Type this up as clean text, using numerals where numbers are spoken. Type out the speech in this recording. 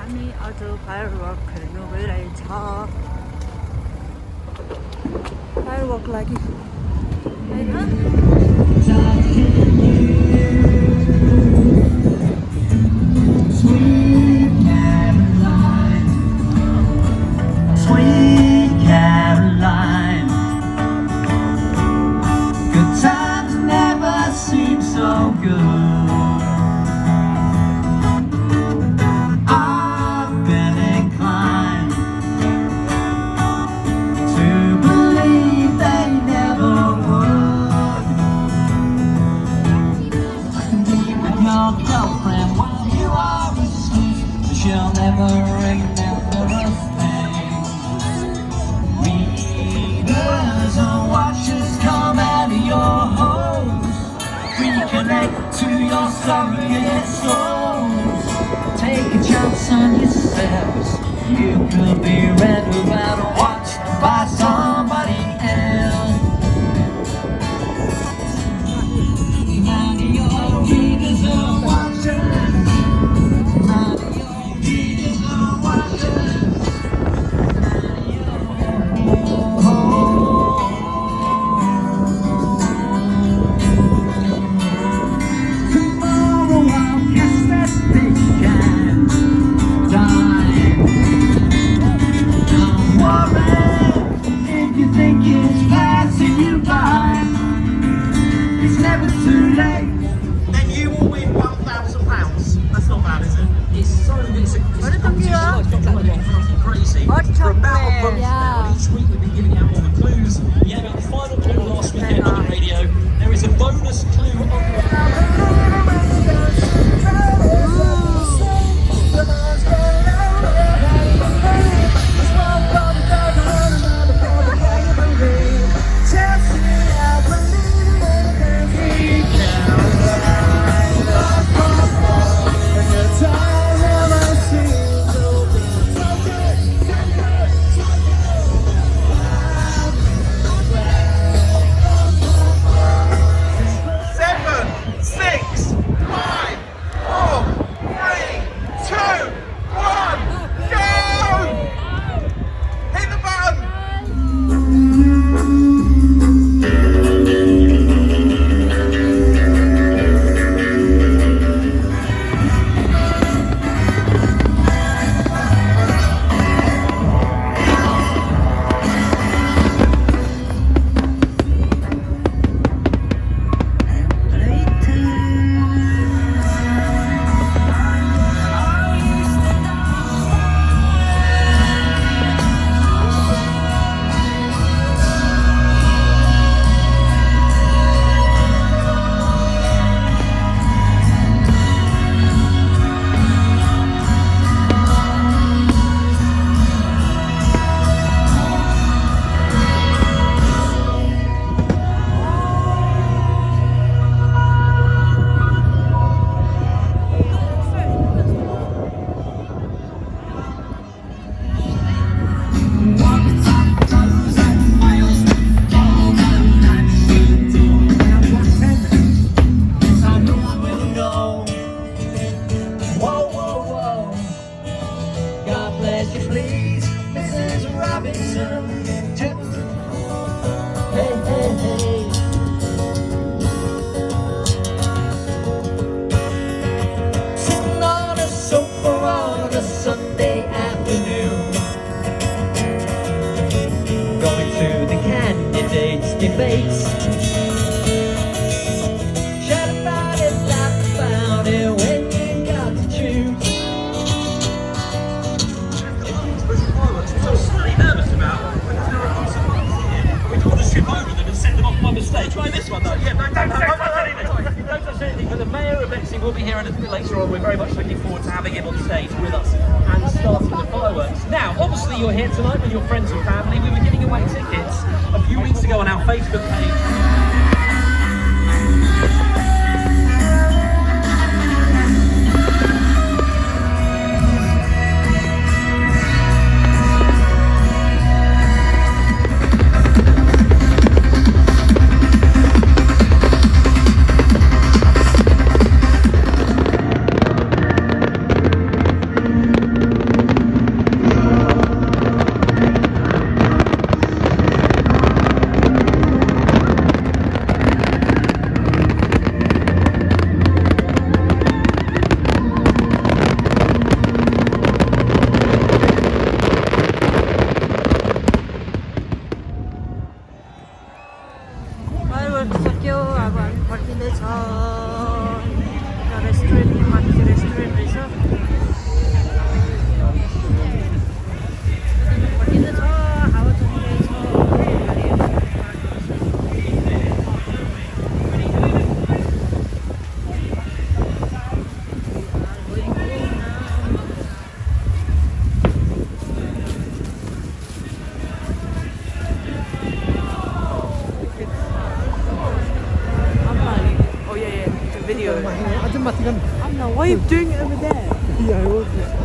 Kami ada firework gereja. Firework lagi. Sweet Caroline, sweet Caroline, good times never seem so good. I've been inclined to believe they never would. I can be with your girlfriend while you are asleep, but she'll never remember a thing. Readers and watchers come out of your homes, reconnect to your surrogate souls. Take a chance on yourselves. You could be read about or watched by somebody else. None of your readers are watchers. None of your readers are watchers. None of your tomorrow I'll cast that picture. Don't worry if you think it's passing you by. It's never too late. Then you will win £1,000. That's not bad, is it? It's so it's a competition. It's got crazy. For about a month now, each week we've been giving out all the clues. We had our final clue last weekend on the radio. There is a bonus clue on the debates. Chat about it, laugh about it when you got to choose. I was slightly nervous about because there are lots of ones here. We don't want to trip over them and send them off by mistake. Try this one though. Yeah, don't touch anything. Don't touch anything. But the Mayor of Bexley will be here a little bit later on. We're very much looking forward to having him on stage with us and starting the fireworks. Now, obviously you're here tonight with your friends and family. We were giving away tickets a few weeks ago on our Facebook page. 레스토랑에서 거기는 저 하와전에서 video. 아줌마 지금 Anna, what are you doing over there? 이 알고 있어.